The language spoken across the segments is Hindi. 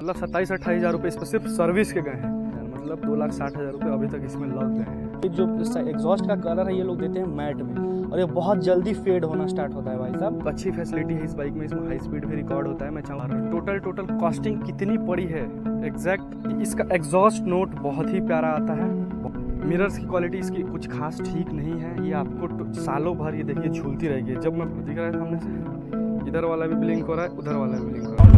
मतलब 27-28 हज़ार रुपये इस पर सिर्फ सर्विस के गए हैं, मतलब 2,60,000 रुपये अभी तक इसमें लग गए हैं। ये जो एग्जॉस्ट का कलर है ये लोग देते हैं मैट में, और ये बहुत जल्दी फेड होना स्टार्ट होता है भाई साहब। अच्छी फैसिलिटी है इस बाइक में, इसमें हाई स्पीड भी रिकॉर्ड होता है। मैं चाहूँ टोटल कॉस्टिंग कितनी पड़ी है एग्जैक्ट। इसका एग्जॉस्ट नोट बहुत ही प्यारा आता है। मिरर्स की क्वालिटी इसकी कुछ खास ठीक नहीं है, ये आपको सालों भर ये देखिए झूलती रहेगी। जब मैं दिख रहा है सामने से, इधर वाला भी ब्लिंक हो रहा है, उधर वाला भी ब्लिंक हो रहा है।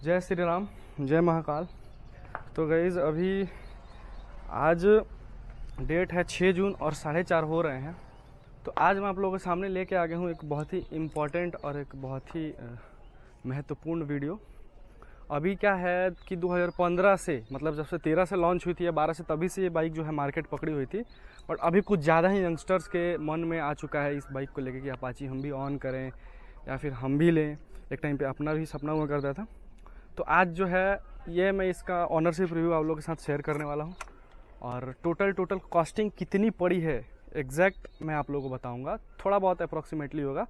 जय श्री राम, जय महाकाल। तो गाइस अभी आज डेट है 6 जून और 4:30 हो रहे हैं। तो आज मैं आप लोगों के सामने लेके आ गया हूँ एक बहुत ही इम्पॉर्टेंट और एक बहुत ही महत्वपूर्ण वीडियो। अभी क्या है कि 2015 से, मतलब जब से 13 से लॉन्च हुई थी या 12 से, तभी से ये बाइक जो है मार्केट पकड़ी हुई थी। बट अभी कुछ ज़्यादा ही यंगस्टर्स के मन में आ चुका है इस बाइक को लेके कि अपाची हम भी ऑन करें या फिर हम भी लें। एक टाइम पे अपना भी सपना हुआ करता था। तो आज जो है ये मैं इसका ऑनरशिप रिव्यू आप लोगों के साथ शेयर करने वाला हूँ, और टोटल कॉस्टिंग कितनी पड़ी है एग्जैक्ट मैं आप लोगों को बताऊंगा। थोड़ा बहुत अप्रॉक्सीमेटली होगा,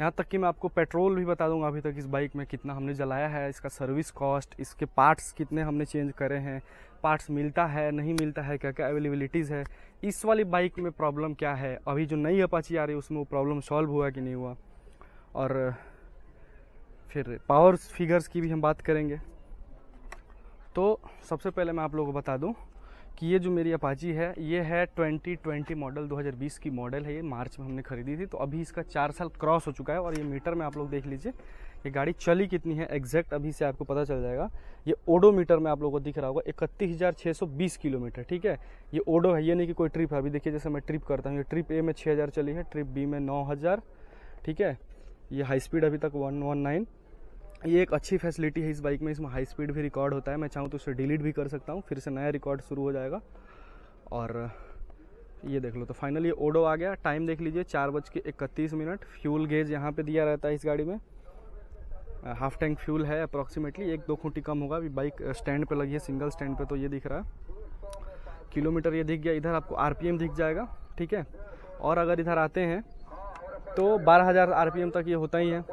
यहाँ तक कि मैं आपको पेट्रोल भी बता दूंगा अभी तक इस बाइक में कितना हमने जलाया है, इसका सर्विस कॉस्ट, इसके पार्ट्स कितने हमने चेंज करे हैं, पार्ट्स मिलता है नहीं मिलता है, क्या क्या अवेलेबिलिटीज़ है, इस वाली बाइक में प्रॉब्लम क्या है, अभी जो नई अपाची आ रही है उसमें वो प्रॉब्लम सॉल्व हुआ कि नहीं हुआ, और फिर पावर फिगर्स की भी हम बात करेंगे। तो सबसे पहले मैं आप लोगों को बता दूं कि ये जो मेरी अपाची है ये है 2020 मॉडल, 2020 की मॉडल है। ये मार्च में हमने खरीदी थी, तो अभी इसका 4 साल क्रॉस हो चुका है। और ये मीटर में आप लोग देख लीजिए ये गाड़ी चली कितनी है एग्जैक्ट अभी से आपको पता चल जाएगा। ये ओडो मीटर में आप लोगों को दिख रहा होगा 31,620 किलोमीटर। ठीक है, ये ओडो है, ये नहीं कि कोई ट्रिप है। अभी देखिए जैसे मैं ट्रिप करता हूँ, ये ट्रिप ए में 6,000 चली है, ट्रिप बी में 9,000। ठीक है, ये हाई स्पीड अभी तक 119। ये एक अच्छी फैसिलिटी है इस बाइक में, इसमें हाई स्पीड भी रिकॉर्ड होता है। मैं चाहूँ तो उसे डिलीट भी कर सकता हूँ, फिर से नया रिकॉर्ड शुरू हो जाएगा। और ये देख लो, तो फाइनली ये ओडो आ गया। टाइम देख लीजिए 4:31। फ्यूल गेज यहाँ पे दिया रहता है इस गाड़ी में, हाफ टैंक फ्यूल है अप्रॉक्सीमेटली। 1-2 खूंटी कम होगा। अभी बाइक स्टैंड पे लगी है, सिंगल स्टैंड पे, तो ये दिख रहा है। किलोमीटर ये दिख गया, इधर आपको RPM दिख जाएगा। ठीक है, और अगर इधर आते हैं तो 12,000 RPM तक ये होता ही है।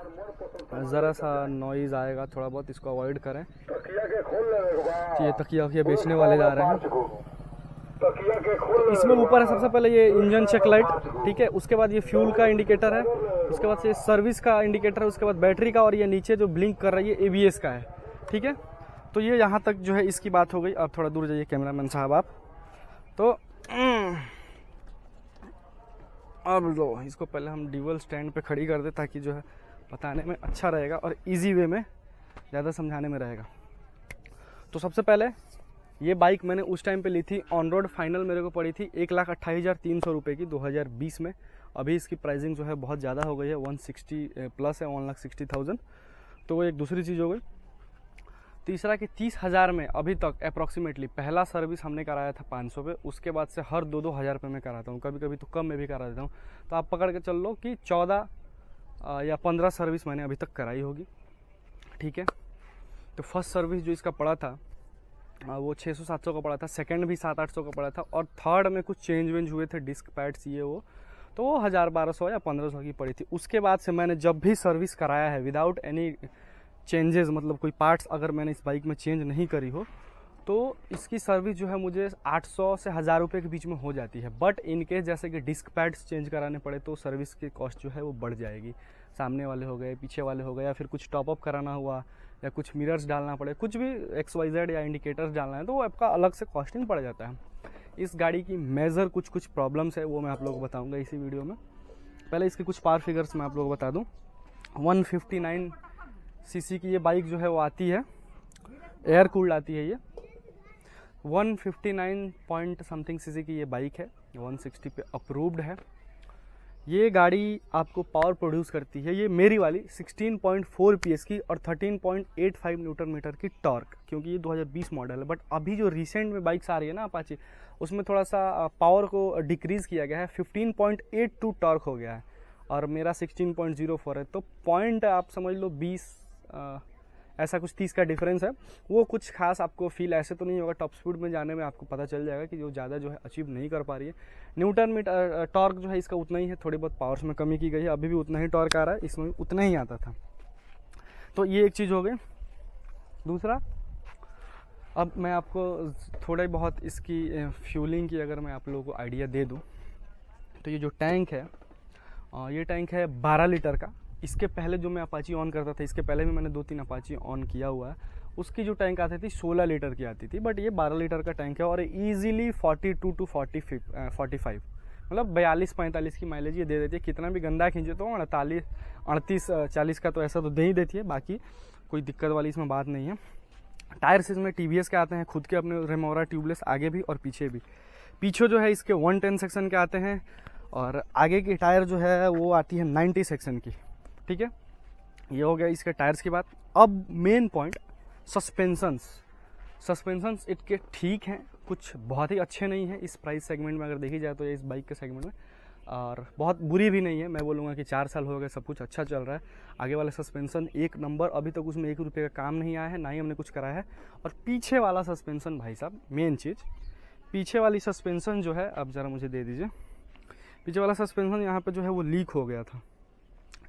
ज़रा सा नॉइज़ आएगा थोड़ा बहुत, इसको अवॉइड करें। ये तकिया बेचने वाले जा रहे हैं। तो इसमें ऊपर है सबसे पहले ये इंजन चेक लाइट। ठीक है, उसके बाद ये फ्यूल का इंडिकेटर है, उसके बाद से सर्विस का इंडिकेटर है, उसके बाद बैटरी का, और ये नीचे जो ब्लिंक कर रही है ABS का है। ठीक है, तो ये यहाँ तक जो है इसकी बात हो गई। अब थोड़ा दूर जाइए कैमरामैन साहब आप। तो अब लो, इसको पहले हम ड्यूअल स्टैंड पे खड़ी कर दे ताकि जो है बताने में अच्छा रहेगा और इजी वे में ज़्यादा समझाने में रहेगा। तो सबसे पहले ये बाइक मैंने उस टाइम पे ली थी ऑन रोड, फाइनल मेरे को पड़ी थी 1,28,300 रुपये की 2020 में। अभी इसकी प्राइसिंग जो है बहुत ज़्यादा हो गई है, 160 प्लस है, 1,60,000। तो वो एक दूसरी चीज़ हो गई। तीसरा कि 30,000 में अभी तक अप्रॉक्सीमेटली पहला सर्विस हमने कराया था 500 पे, उसके बाद से हर 2-2 हज़ार रुपये में कराता हूँ, कभी कभी तो कम में भी करा देता हूँ। तो आप पकड़ के चल लो कि 14 या 15 सर्विस मैंने अभी तक कराई होगी। ठीक है, तो फर्स्ट सर्विस जो इसका पड़ा था वो 600-700 का पड़ा था, सेकंड भी 700-800 का पड़ा था, और थर्ड में कुछ चेंज वेंज हुए थे, डिस्क पैड्स ये वो, तो वो 1,000-1,200 या 1,500 की पड़ी थी। उसके बाद से मैंने जब भी सर्विस कराया है विदाउट एनी चेंजेस, मतलब कोई पार्ट्स अगर मैंने इस बाइक में चेंज नहीं करी हो, तो इसकी सर्विस जो है मुझे 800 से 1,000 रुपये के बीच में हो जाती है। बट इन केस जैसे कि डिस्क पैड्स चेंज कराने पड़े तो सर्विस की कॉस्ट जो है वो बढ़ जाएगी। सामने वाले हो गए, पीछे वाले हो गए, या फिर कुछ टॉपअप कराना हुआ, या कुछ मिरर्स डालना पड़े, कुछ भी XYZ या इंडिकेटर्स डालना है, तो वो आपका अलग से कॉस्टिंग पड़ जाता है। इस गाड़ी की मेजर कुछ प्रॉब्लम्स है, वो मैं आप लोगों को बताऊँगा इसी वीडियो में। पहले इसके कुछ पावर फिगर्स मैं आप लोगों को बता दूँ। 159 सीसी की ये बाइक जो है वो आती है, एयर कूल्ड आती है। ये 159 पॉइंट समथिंग सीसी की ये बाइक है, 160 पे अप्रूव्ड है। ये गाड़ी आपको पावर प्रोड्यूस करती है, ये मेरी वाली 16.4 PS की और 13.85 न्यूटन मीटर की टॉर्क, क्योंकि ये 2020 मॉडल है। बट अभी जो रिसेंट में बाइक्स आ रही है ना अपाची, उसमें थोड़ा सा पावर को डिक्रीज़ किया गया है, 15.82 टॉर्क हो गया है, और मेरा 16.04 है। तो पॉइंट आप समझ लो 20 ऐसा कुछ 30 का डिफरेंस है। वो कुछ खास आपको फील ऐसे तो नहीं होगा, टॉप स्पीड में जाने में आपको पता चल जाएगा कि जो ज़्यादा जो है अचीव नहीं कर पा रही है। न्यूटन मीटर टॉर्क जो है इसका उतना ही है, थोड़ी बहुत पावर्स में कमी की गई है, अभी भी उतना ही टॉर्क आ रहा है, इसमें भी उतना ही आता था। तो ये एक चीज़ हो गई। दूसरा, अब मैं आपको थोड़ा बहुत इसकी फ्यूलिंग की अगर मैं आप लोगों को आइडिया दे दूँ, तो ये जो टैंक है, ये टैंक है 12 लीटर का। इसके पहले जो मैं अपाची ऑन करता था, इसके पहले भी मैंने 2-3 अपाची ऑन किया हुआ है, उसकी जो टैंक आती थी 16 लीटर की आती थी, बट ये 12 लीटर का टैंक है और ईजिली 42 to 45 मतलब 42-45 की माइलेज ये दे देती है। कितना भी गंदा खींचे तो 38-40 का तो ऐसा तो दे ही देती है, बाकी कोई दिक्कत वाली इसमें बात नहीं है। टायर्स इसमें TVS के आते हैं, खुद के अपने रेमोरा ट्यूबलेस, आगे भी और पीछे भी। पीछे जो है इसके 110 सेक्शन के आते हैं और आगे की टायर जो है वो आती है 90 सेक्शन की। ठीक है, ये हो गया इसके टायर्स की बात। अब मेन पॉइंट, सस्पेंशंस इनके ठीक हैं, कुछ बहुत ही अच्छे नहीं हैं इस प्राइस सेगमेंट में अगर देखी जाए तो, इस बाइक के सेगमेंट में, और बहुत बुरी भी नहीं है। मैं बोलूँगा कि 4 साल हो गए, सब कुछ अच्छा चल रहा है। आगे वाला सस्पेंशन एक नंबर, अभी तक उसमें 1 रुपये का काम नहीं आया है, ना ही हमने कुछ कराया है। और पीछे वाला सस्पेंशन भाई साहब, मेन चीज़, पीछे वाली सस्पेंशन जो है, अब ज़रा मुझे दे दीजिए, पीछे वाला सस्पेंशन यहाँ पे जो है वो लीक हो गया था।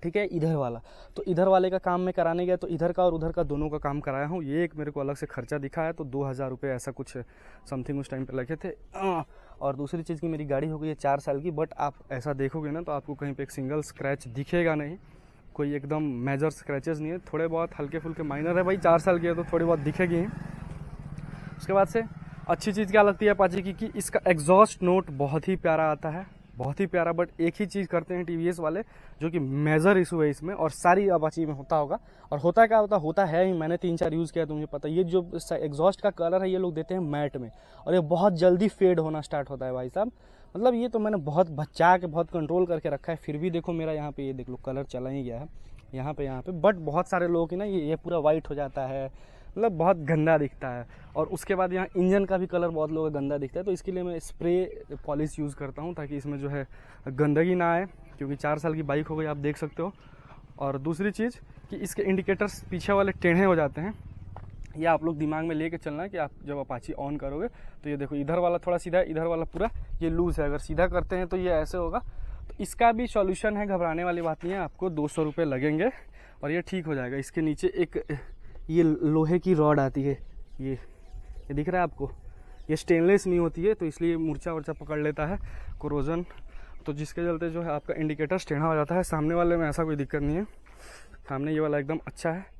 ठीक है, इधर वाला, तो इधर वाले का काम मैं कराने गया तो इधर का और उधर का दोनों का काम कराया हूँ। ये एक मेरे को अलग से खर्चा दिखा है, तो 2000 रुपये ऐसा कुछ समथिंग उस टाइम पे लगे थे। और दूसरी चीज़ की मेरी गाड़ी हो गई है 4 साल की, बट आप ऐसा देखोगे ना तो आपको कहीं पे एक सिंगल स्क्रैच दिखेगा नहीं, कोई एकदम मेजर स्क्रैचेस नहीं है, थोड़े बहुत हल्के फुल्के माइनर है भाई, 4 साल की है तो थोड़ी बहुत दिखेगी ही। उसके बाद से अच्छी चीज़ क्या लगती है अपाची की, कि इसका एग्जॉस्ट नोट बहुत ही प्यारा आता है, बहुत ही प्यारा। बट एक ही चीज़ करते हैं TVS वाले, जो कि मेजर इशू है इसमें, और सारी अपाची में होता होगा, और होता क्या होता है ही, मैंने 3-4 यूज़ किया तो मुझे पता। ये जो एग्जॉस्ट का कलर है ये लोग देते हैं मैट में, और ये बहुत जल्दी फेड होना स्टार्ट होता है भाई साहब। मतलब ये तो मैंने बहुत बचा के, बहुत कंट्रोल करके रखा है, फिर भी देखो मेरा यहाँ पे, ये देख लो कलर चला ही गया है यहाँ पे। बट बहुत सारे लोगों की ना ये पूरा वाइट हो जाता है, मतलब बहुत गंदा दिखता है। और उसके बाद यहाँ इंजन का भी कलर बहुत लोगों का गंदा दिखता है, तो इसके लिए मैं स्प्रे पॉलिश यूज़ करता हूँ, ताकि इसमें जो है गंदगी ना आए, क्योंकि 4 साल की बाइक हो गई, आप देख सकते हो। और दूसरी चीज़ कि इसके इंडिकेटर्स पीछे वाले टेढ़े हो जाते हैं, ये आप लोग दिमाग में लेके चलना कि आप जब अपाची ऑन करोगे तो ये देखो, इधर वाला थोड़ा सीधा है, इधर वाला पूरा ये लूज़ है। अगर सीधा करते हैं तो ये ऐसे होगा। तो इसका भी सॉल्यूशन है, घबराने वाली बात नहीं है, आपको 200 रुपये लगेंगे और ये ठीक हो जाएगा। इसके नीचे एक ये लोहे की रॉड आती है, ये दिख रहा है आपको, ये स्टेनलेस नहीं होती है, तो इसलिए मूर्छा वर्चा पकड़ लेता है, कोरोजन, तो जिसके चलते जो है आपका इंडिकेटर टेढ़ा हो जाता है। सामने वाले में ऐसा कोई दिक्कत नहीं है, सामने ये वाला एकदम अच्छा है।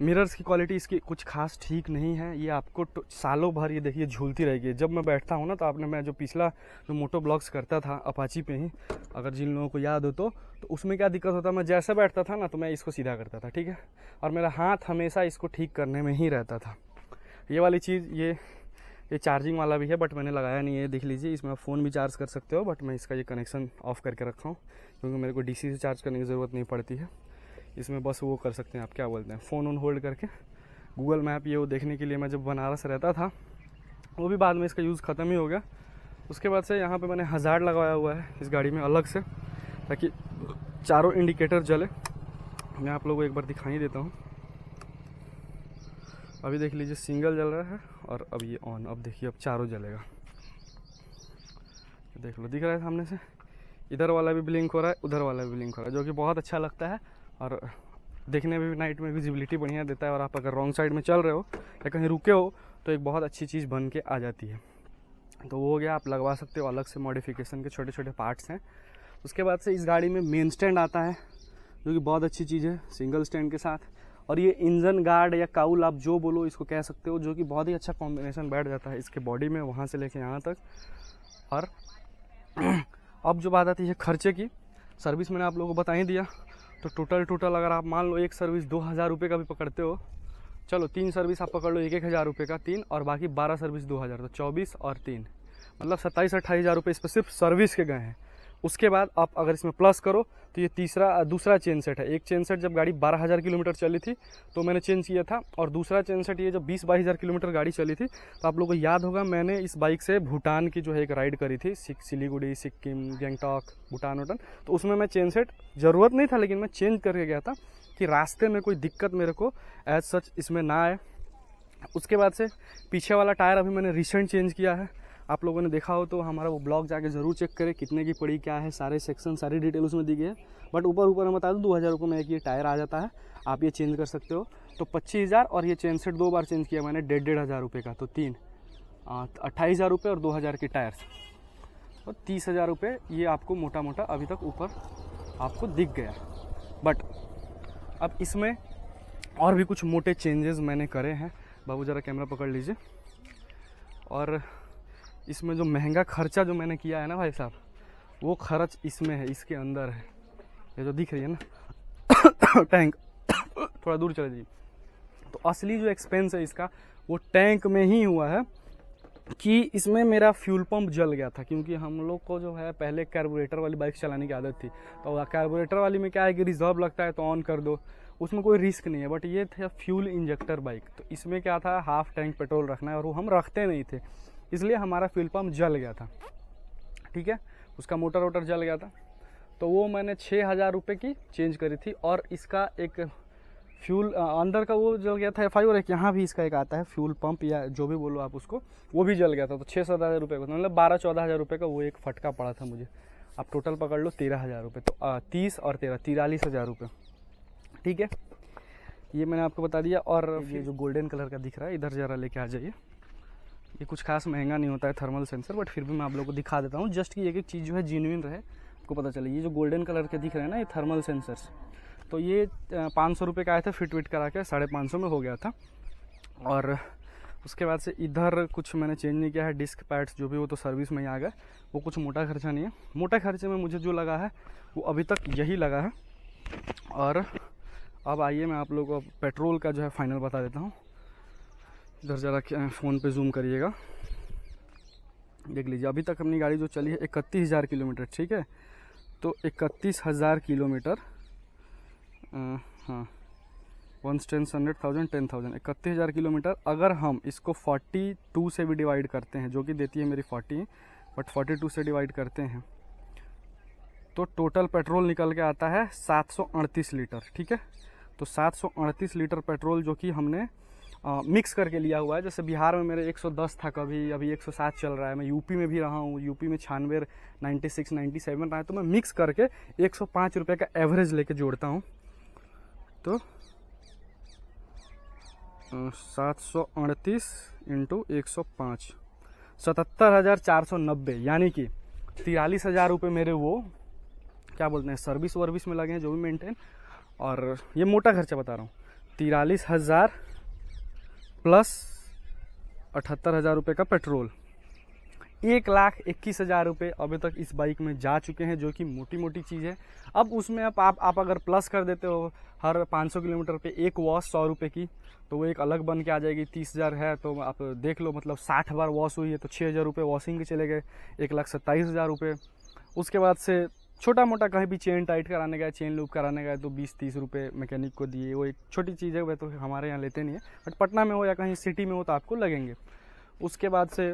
मिरर्स की क्वालिटी इसकी कुछ खास ठीक नहीं है, ये आपको सालों भर ये देखिए झूलती रहेगी। जब मैं बैठता हूँ ना, तो मैं जो पिछला जो मोटो ब्लॉग्स करता था अपाची पे ही, अगर जिन लोगों को याद हो तो उसमें क्या दिक्कत होता, मैं जैसे बैठता था ना तो मैं इसको सीधा करता था, ठीक है, और मेरा हाथ हमेशा इसको ठीक करने में ही रहता था। ये वाली चीज़, ये चार्जिंग वाला भी है, बट मैंने लगाया नहीं है, देख लीजिए। इसमें आप फ़ोन भी चार्ज कर सकते हो, बट मैं इसका ये कनेक्शन ऑफ करके रखा हूँ, क्योंकि मेरे को DC से चार्ज करने की ज़रूरत नहीं पड़ती है। इसमें बस वो कर सकते हैं आप, क्या बोलते हैं, फ़ोन ऑन होल्ड करके गूगल मैप ये वो देखने के लिए। मैं जब बनारस रहता था, वो भी बाद में इसका यूज़ ख़त्म ही हो गया। उसके बाद से यहाँ पे मैंने हज़ार्ड लगाया हुआ है इस गाड़ी में अलग से, ताकि चारों इंडिकेटर जले। मैं आप लोगों को एक बार दिखाई देता हूँ। अभी देख लीजिए, सिंगल जल रहा है और अब ये ऑन, अब देखिए अब चारों जलेगा, देख लो, दिख रहा है सामने से। इधर वाला भी ब्लिंक हो रहा है, उधर वाला भी ब्लिंक हो रहा है, जो कि बहुत अच्छा लगता है और देखने में भी नाइट में विजिबिलिटी बढ़िया देता है। और आप अगर रॉन्ग साइड में चल रहे हो या कहीं रुके हो तो एक बहुत अच्छी चीज़ बन के आ जाती है। तो वो हो गया, आप लगवा सकते हो, अलग से मॉडिफिकेशन के छोटे छोटे पार्ट्स हैं। उसके बाद से इस गाड़ी में मेन स्टैंड आता है, जो कि बहुत अच्छी चीज़ है, सिंगल स्टैंड के साथ। और ये इंजन गार्ड या काउल आप जो बोलो इसको कह सकते हो, जो कि बहुत ही अच्छा कॉम्बिनेशन बैठ जाता है इसके बॉडी में, वहाँ से लेके यहाँ तक। और अब जो बात आती है खर्चे की, सर्विस मैंने आप लोगों को बता ही दिया। तो टोटल अगर आप मान लो एक सर्विस 2000 रुपये का भी पकड़ते हो, चलो 3 सर्विस आप पकड़ लो 1-1000 रुपये का 3, और बाकी 12 सर्विस 2000, तो 24 और 3 मतलब 27-28 हज़ार रुपये इस पर सिर्फ सर्विस के गए हैं। उसके बाद आप अगर इसमें प्लस करो तो ये दूसरा चेन सेट है। एक चेन सेट जब गाड़ी 12,000 किलोमीटर चली थी तो मैंने चेंज किया था, और दूसरा चेन सेट ये जब 20-22 हज़ार किलोमीटर गाड़ी चली थी, तो आप लोगों को याद होगा मैंने इस बाइक से भूटान की जो है एक राइड करी थी, सिलीगुड़ी, सिक्किम, गैंगटॉक, भूटान, तो उसमें मैं चेन सेट ज़रूरत नहीं था लेकिन मैं चेंज करके गया था। कि रास्ते में कोई दिक्कत मेरे को एज सच इसमें ना आए। उसके बाद से पीछे वाला टायर अभी मैंने रिसेंट चेंज किया है, आप लोगों ने देखा हो तो हमारा वो ब्लॉग जाके ज़रूर चेक करें कितने की पड़ी क्या है, सारे सेक्शन सारी डिटेल उसमें दी गई है। बट ऊपर मैं बता दूँ 2000 रुपये में एक ये टायर आ जाता है, आप ये चेंज कर सकते हो। तो 25,000 और ये चेन सेट 2 बार चेंज किया मैंने 1,500 रुपये का, तो 28,000 रुपये और 2,000 के टायर्स और 30,000 रुपये ये आपको मोटा मोटा अभी तक ऊपर आपको दिख गया। बट अब इसमें और भी कुछ मोटे चेंजेस मैंने करे हैं। बाबू ज़रा कैमरा पकड़ लीजिए। और इसमें जो महंगा खर्चा जो मैंने किया है ना भाई साहब, वो खर्च इसमें है, इसके अंदर है। ये जो दिख रही है ना टैंक, थोड़ा दूर चले जाइए। तो असली जो एक्सपेंस है इसका वो टैंक में ही हुआ है कि इसमें मेरा फ्यूल पंप जल गया था, क्योंकि हम लोग को जो है पहले कार्बोरेटर वाली बाइक चलाने की आदत थी। तो कार्बोरेटर वाली में क्या है कि रिजर्व लगता है तो ऑन कर दो, उसमें कोई रिस्क नहीं है। बट ये था फ्यूल इंजेक्टर बाइक, तो इसमें क्या था हाफ टैंक पेट्रोल रखना है और वो हम रखते नहीं थे, इसलिए हमारा फ्यूल पंप जल गया था। ठीक है, उसका मोटर वोटर जल गया था, तो वो मैंने 6,000 रुपये की चेंज करी थी। और इसका एक फ्यूल अंदर का वो जल गया था FI, और एक यहाँ भी इसका एक आता है फ्यूल पंप या जो भी बोलो आप उसको, वो भी जल गया था। तो 6-7 हज़ार रुपये का, मतलब 12-14 हज़ार रुपये का वो एक फटका पड़ा था मुझे। आप टोटल पकड़ लो 13,000 रुपये, तो 30 और 13 43,000 रुपये। ठीक है, ये मैंने आपको बता दिया। और ये जो गोल्डन कलर का दिख रहा है, इधर ज़रा लेके आ जाइए। ये कुछ खास महंगा नहीं होता है थर्मल सेंसर, बट फिर भी मैं आप लोगों को दिखा देता हूँ, जस्ट कि एक एक चीज़ जो है जेन्युइन रहे, आपको पता चले। ये जो गोल्डन कलर के दिख रहे हैं ना, ये थर्मल सेंसर्स, तो ये 500 रुपये का आया था, फिट विट करा के 550 में हो गया था। और उसके बाद से इधर कुछ मैंने चेंज नहीं किया है, डिस्क पैड्स जो भी वो तो सर्विस में ही आ गए, वो कुछ मोटा खर्चा नहीं है। मोटा खर्चे में मुझे जो लगा है वो अभी तक यही लगा है। और अब आइए मैं आप लोगों को पेट्रोल का जो है फाइनल बता देता हूँ। इधर ज़रा फ़ोन पे जूम करिएगा, देख लीजिए। अभी तक अपनी गाड़ी जो चली है 31,000 किलोमीटर। ठीक है, तो 31,000 किलोमीटर, हाँ 10,000 किलोमीटर। अगर हम इसको 42 से भी डिवाइड करते हैं, जो कि देती है मेरी 40, बट 42 से डिवाइड करते हैं तो टोटल पेट्रोल निकल के आता है 738 लीटर। ठीक है, तो 738 लीटर पेट्रोल जो कि हमने मिक्स करके लिया हुआ है। जैसे बिहार में मेरे 110 था कभी, अभी 107 चल रहा है। मैं यूपी में भी रहा हूँ, यूपी में 96, 96, 97 रहा है, तो मैं मिक्स करके 105 रुपये का एवरेज लेके जोड़ता हूँ। तो 738 इंटू 105, 77,490, यानी कि 43,000 रुपये मेरे वो क्या बोलते हैं सर्विस वर्विस में लगे हैं, जो भी मेंटेन। और ये मोटा खर्चा बता रहा हूँ, 43,000 प्लस 78,000 रुपये का पेट्रोल, 1,21,000 रुपये अभी तक इस बाइक में जा चुके हैं, जो कि मोटी मोटी चीज़ है। अब उसमें आप अगर प्लस कर देते हो हर 500 किलोमीटर पे एक वॉश 100 रुपये की, तो वो एक अलग बन के आ जाएगी। 30,000 है तो आप देख लो, मतलब 60 बार वॉश हुई है तो 6,000 रुपये वॉशिंग के चले गए, 1,27,000 रुपये। उसके बाद से छोटा मोटा कहीं भी चेन टाइट कराने गए, चेन लूप कराने गए, तो 20-30 रुपये मैकेनिक को दिए। वो एक छोटी चीज़ है, वह तो हमारे यहाँ लेते नहीं है, बट पटना में हो या कहीं सिटी में हो तो आपको लगेंगे। उसके बाद से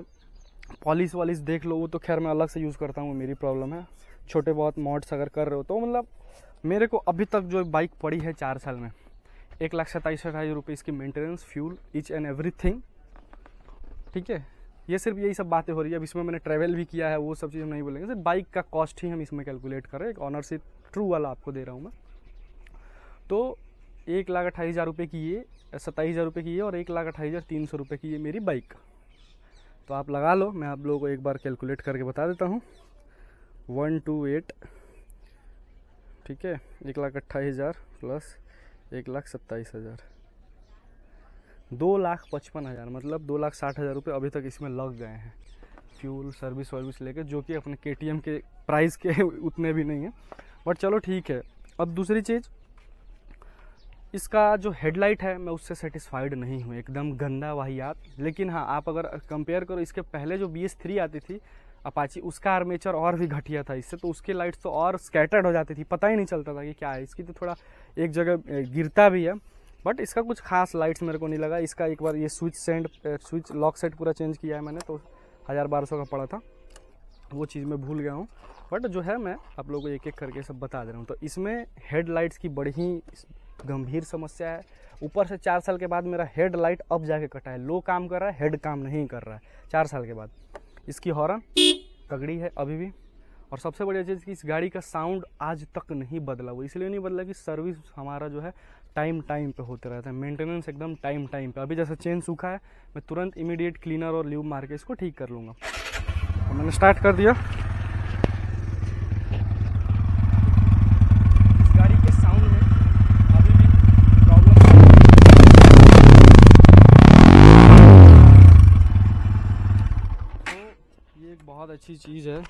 पॉलिश वॉलिश देख लो, वो तो खैर मैं अलग से यूज़ करता हूँ, मेरी प्रॉब्लम है। छोटे बहुत मॉड्स अगर कर रहे हो तो मतलब मेरे को अभी तक जो बाइक पड़ी है 4 साल में, 1,27,000 रुपये इसकी maintenance, fuel, each and everything. ठीक है, ये सिर्फ यही सब बातें हो रही है। अब इसमें मैंने ट्रैवल भी किया है, वो सब चीज़ हम नहीं बोलेंगे, सिर्फ बाइक का कॉस्ट ही हम इसमें कैलकुलेट कर रहे हैं। एक ऑनरशिप ट्रू वाला आपको दे रहा हूँ मैं। तो 1,28,000 रुपये की ये, 27,000 रुपये की ये, और 1,28,300 रुपये की ये मेरी बाइक। तो आप लगा लो, मैं आप लोगों को एक बार कैलकुलेट करके बता देता हूँ। 128, ठीक है, 1,28,000 प्लस 1,27,000, 2,55,000, मतलब 2,60,000 रुपये अभी तक इसमें लग गए हैं, फ्यूल सर्विस वर्विस लेके, जो कि अपने KTM के प्राइस के उतने भी नहीं है। बट चलो ठीक है। अब दूसरी चीज़, इसका जो हेडलाइट है मैं उससे सेटिस्फाइड नहीं हूँ, एकदम गंदा वाहियात। लेकिन हाँ, आप अगर कंपेयर करो, इसके पहले जो BS3 आती थी अपाची, उसका आर्मेचर और भी घटिया था इससे, तो उसकी लाइट्स तो और स्कैटर्ड हो जाती थी, पता ही नहीं चलता था कि क्या है। इसकी तो थोड़ा एक जगह गिरता भी है, बट इसका कुछ खास लाइट्स मेरे को नहीं लगा। इसका एक बार ये स्विच लॉक सेट पूरा चेंज किया है मैंने, तो 1,000-1,200 का पड़ा था, वो चीज़ मैं भूल गया हूँ। बट जो है मैं आप लोगों को एक एक करके सब बता दे रहा हूँ। तो इसमें हेडलाइट्स की बड़ी ही गंभीर समस्या है। ऊपर से 4 साल के बाद मेरा हेडलाइट अब जाके कटा है, लो काम कर रहा है, हेड काम नहीं कर रहा है 4 साल के बाद। इसकी हॉर्न तगड़ी है अभी भी, और सबसे बड़ी चीज़ कि इस गाड़ी का साउंड आज तक नहीं बदला। वो इसलिए नहीं बदला कि सर्विस हमारा जो है टाइम पे होते रहता है, मेंटेनेंस एकदम टाइम पे। अभी जैसे चेन सूखा है, मैं तुरंत इमीडिएट क्लीनर और ल्यूब मार के इसको ठीक कर लूँगा। तो मैंने स्टार्ट कर दिया। इस गाड़ी के साउंड में अभी भी प्रॉब्लम तो ये एक बहुत अच्छी चीज़ है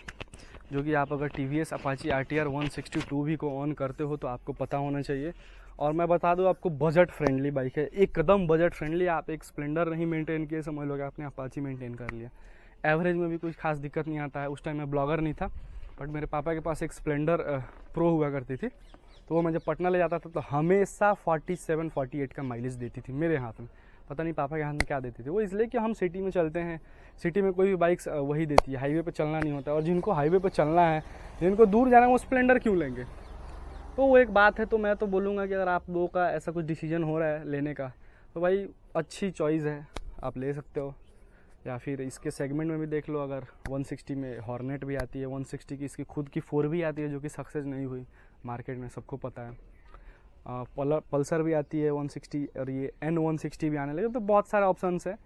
जो कि आप अगर TVS अपाची RTR 162 भी को ऑन करते हो तो आपको पता होना चाहिए। और मैं बता दूं आपको, बजट फ्रेंडली बाइक है, एकदम बजट फ्रेंडली। आप एक स्प्लेंडर नहीं मेंटेन किए, समझ लो कि आपने अपाची मेंटेन कर लिया। एवरेज में भी कुछ खास दिक्कत नहीं आता है। उस टाइम मैं ब्लॉगर नहीं था, बट मेरे पापा के पास एक स्प्लेंडर प्रो हुआ करती थी, तो वो मैं जब पटना ले जाता था तो हमेशा 47-48 का माइलेज देती थी मेरे हाथ में। पता नहीं पापा के हाथ में क्या देती थी। वो इसलिए कि हम सिटी में चलते हैं, सिटी में कोई भी बाइक्स वही देती है, हाईवे पे चलना नहीं होता। और जिनको हाईवे पे चलना है, जिनको दूर जाना है, वो स्प्लेंडर क्यों लेंगे? तो वो एक बात है। तो मैं तो बोलूँगा कि अगर आप लोगों का ऐसा कुछ डिसीजन हो रहा है लेने का, तो भाई अच्छी चॉइस है, आप ले सकते हो। या फिर इसके सेगमेंट में भी देख लो, अगर 160 में हॉर्नेट भी आती है, 160 की इसकी खुद की 4 भी आती है जो कि सक्सेस नहीं हुई मार्केट में, सबको पता है। पल्सर भी आती है 160, और ये N160 भी आने लगे। तो बहुत सारे ऑप्शंस है।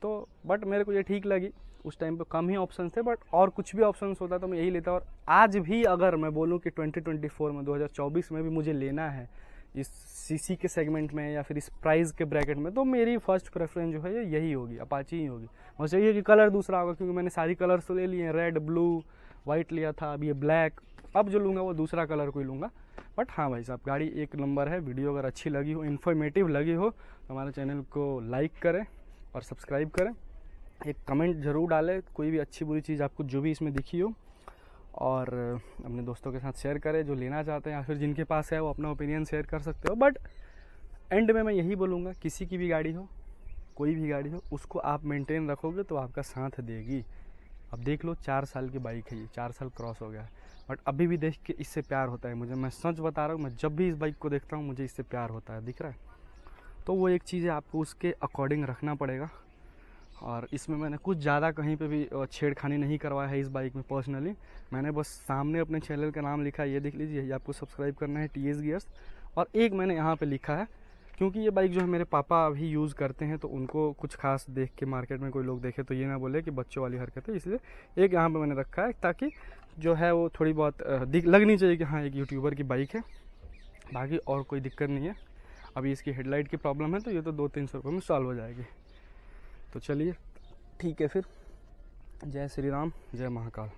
तो बट मेरे को ये ठीक लगी। उस टाइम पे कम ही ऑप्शंस थे, बट और कुछ भी ऑप्शंस होता तो मैं यही लेता। और आज भी अगर मैं बोलूँ कि 2024 में 2024 में भी मुझे लेना है इस सीसी के सेगमेंट में या फिर इस प्राइस के ब्रैकेट में, तो मेरी फर्स्ट प्रेफरेंस जो है यही होगी, अपाची ही होगी। मुझे चाहिए कि कलर दूसरा होगा, क्योंकि मैंने सारी कलर्स तो ले लिए हैं, रेड, ब्लू, वाइट लिया था, अब ये ब्लैक। अब जो लूँगा वो दूसरा कलर कोई लूँगा। बट हाँ भाई साहब, गाड़ी एक नंबर है। वीडियो अगर अच्छी लगी हो, इन्फॉर्मेटिव लगी हो, तो हमारे चैनल को लाइक करें और सब्सक्राइब करें। एक कमेंट ज़रूर डालें, कोई भी अच्छी बुरी चीज़ आपको जो भी इसमें दिखी हो, और अपने दोस्तों के साथ शेयर करें जो लेना चाहते हैं, या फिर जिनके पास है वो अपना ओपिनियन शेयर कर सकते हो। बट एंड में मैं यही बोलूँगा, किसी की भी गाड़ी हो, कोई भी गाड़ी हो, उसको आप मेंटेन रखोगे तो आपका साथ देगी। अब देख लो, 4 साल की बाइक है ये, 4 साल क्रॉस हो गया है, बट अभी भी देख के इससे प्यार होता है मुझे। मैं सच बता रहा हूँ, मैं जब भी इस बाइक को देखता हूँ मुझे इससे प्यार होता है, दिख रहा है। तो वो एक चीज़ है, आपको उसके अकॉर्डिंग रखना पड़ेगा। और इसमें मैंने कुछ ज़्यादा कहीं पे भी छेड़खानी नहीं करवाया है इस बाइक में। पर्सनली मैंने बस सामने अपने चैनल का नाम लिखा है, ये देख लीजिए, ये आपको सब्सक्राइब करना है, TS गियर्स। और एक मैंने यहाँ पे लिखा है, क्योंकि ये बाइक जो है मेरे पापा अभी यूज़ करते हैं, तो उनको कुछ खास देख के मार्केट में कोई लोग देखे तो ये ना बोले कि बच्चों वाली हरकत है, इसलिए एक यहाँ पे मैंने रखा है, ताकि जो है वो थोड़ी बहुत लगनी चाहिए कि हाँ एक यूट्यूबर की बाइक है। बाकी और कोई दिक्कत नहीं है। अभी इसकी हेडलाइट की प्रॉब्लम है, तो ये तो 200-300 रुपये में सॉल्व हो जाएगी। तो चलिए ठीक है फिर, जय श्री राम, जय महाकाल।